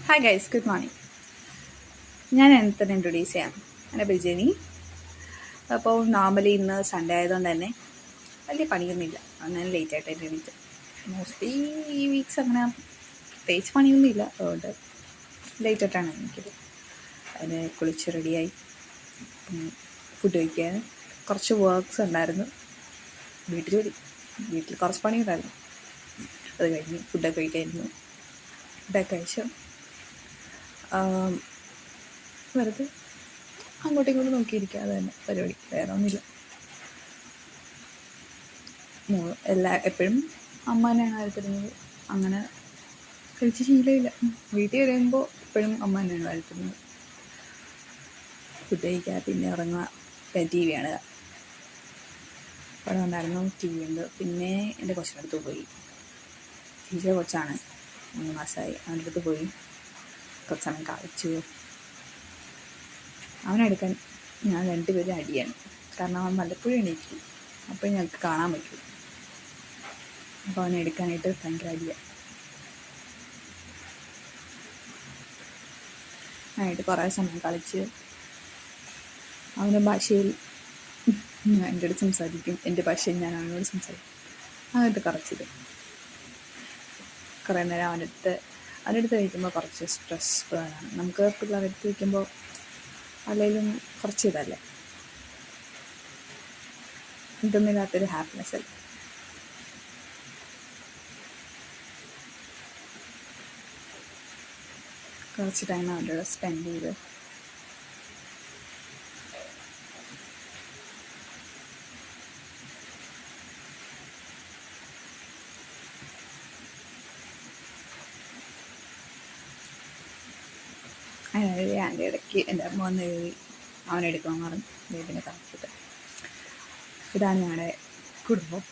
Hi guys, good morning. ഞാൻ എന്നെ തന്നെ ഇൻട്രൊഡ്യൂസ് ചെയ്യാം. എൻ്റെ പേര് ജെനി. അപ്പോൾ നോർമലി ഇന്ന് സൺഡേ ആയതുകൊണ്ട് തന്നെ വലിയ പണിയൊന്നുമില്ല. അങ്ങനെ ലേറ്റായിട്ട് എണീറ്റ്. മോസ്റ്റ്ലി ഈ വീക്സ് അങ്ങനെ പ്രത്യേകിച്ച് പണിയൊന്നുമില്ല, അതുകൊണ്ട് ലേറ്റായിട്ടാണ് എനിക്കത്. അതിന് കുളിച്ച് റെഡിയായി ഫുഡ് കഴിക്കാൻ കുറച്ച് വർക്ക്സ് ഉണ്ടായിരുന്നു. വീട്ടിൽ കുറച്ച് പണിയുണ്ടായിരുന്നു. അത് കഴിഞ്ഞ് ഫുഡൊക്കെ കഴിക്കായിരുന്നു. ഫുഡൊക്കെ കഴിച്ചു വെറുതെ അങ്ങോട്ടും ഇങ്ങോട്ടും നോക്കിയിരിക്കുക, അത് തന്നെ പരിപാടി, വേറെ ഒന്നുമില്ല. എപ്പോഴും അമ്മ തന്നെയാണ് വരുത്തുന്നത്. അങ്ങനെ കഴിച്ച് ശീലമില്ല. വീട്ടിൽ വരുമ്പോൾ എപ്പോഴും അമ്മ തന്നെയാണ് വരുത്തുന്നത്. ഫുഡ് കഴിക്കുക, പിന്നെ ഉറങ്ങുക, ടി വി കാണുക. അവിടെ ഉണ്ടായിരുന്നു, ടി വി ഉണ്ട്. പിന്നെ എൻ്റെ കൊച്ചിൻ്റെ അടുത്ത് പോയി. ടീച്ചർ കൊച്ചാണ്, 3 മാസമായി. അവൻ്റെ അടുത്ത് പോയി കുറച്ച് സമയം കളിച്ചു. അവനെടുക്കാൻ ഞാൻ 2 പേരും അടിയാണ്. കാരണം അവൻ വല്ലപ്പോഴും എണീക്കും, അപ്പോൾ ഞങ്ങൾക്ക് കാണാൻ പറ്റും. അപ്പോൾ അവനെ എടുക്കാനായിട്ട് ഭയങ്കര അടിയാണ്. ആയിട്ട് കുറേ സമയം കളിച്ച് അവൻ്റെ ഭാഷയിൽ എൻ്റെ അടുത്ത് സംസാരിക്കും, എൻ്റെ ഭാഷയിൽ ഞാൻ അവനോട് സംസാരിക്കും. അങ്ങനത്തെ കുറച്ചിത് കുറേ നേരം അവൻ്റെ അടുത്ത് കഴിക്കുമ്പോൾ കുറച്ച് സ്ട്രെസ്ഫുള്ളാണ്. നമുക്ക് പിള്ളേരുടെ അടുത്ത് വയ്ക്കുമ്പോൾ അല്ലെങ്കിലും കുറച്ച് ഇതല്ലേ, ഇതൊന്നുമില്ലാത്തൊരു ഹാപ്പിനെസ് അല്ലേ. കുറച്ച് ടൈം അവൻ്റെ കൂടെ സ്പെൻഡ് ചെയ്ത് അതിൻ്റെ ഇടയ്ക്ക് എൻ്റെ അമ്മ വന്ന് കയറി അവനെടുക്കാൻ പറഞ്ഞു. വീട്ടിനെ കാണിച്ചിട്ട് ഇതാണ് ഞങ്ങളുടെ കുടുംബം.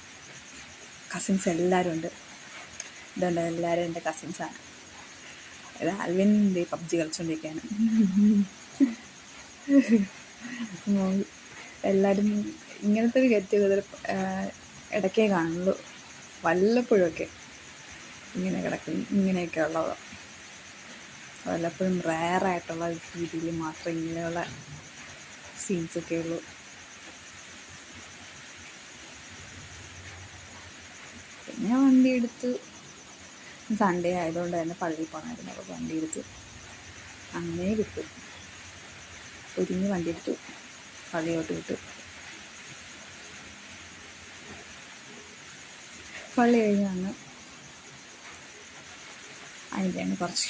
കസിൻസ് എല്ലാവരും ഉണ്ട്. ഇതുണ്ട്, എല്ലാവരും എൻ്റെ കസിൻസാണ്. ഇത് ആൽവിൻ പബ്ജി കളിച്ചുകൊണ്ടിരിക്കുകയാണ്. എല്ലാവരും ഇങ്ങനത്തെ ഒരു ഗെറ്റ് ടുഗദർ ഇടയ്ക്കേ കാണുള്ളൂ. വല്ലപ്പോഴുമൊക്കെ ഇങ്ങനെ കിടക്കും, ഇങ്ങനെയൊക്കെ ഉള്ളത് വല്ലപ്പോഴും റയറായിട്ടുള്ള രീതിയിൽ മാത്രമേ ഇങ്ങനെയുള്ള സീൻസൊക്കെ ഉള്ളൂ. പിന്നെ വണ്ടി എടുത്ത് സൺഡേ ആയതുകൊണ്ട് തന്നെ പള്ളിയിൽ പോകണമായിരുന്നു. അപ്പോൾ വണ്ടി എടുത്ത് അങ്ങനെ വിട്ടു. ഒരുങ്ങി വണ്ടി എടുത്തു, പള്ളിയോട്ട് വിട്ടു. പള്ളി കഴിഞ്ഞ് വന്ന് അതിൻ്റെയാണ് കുറച്ച്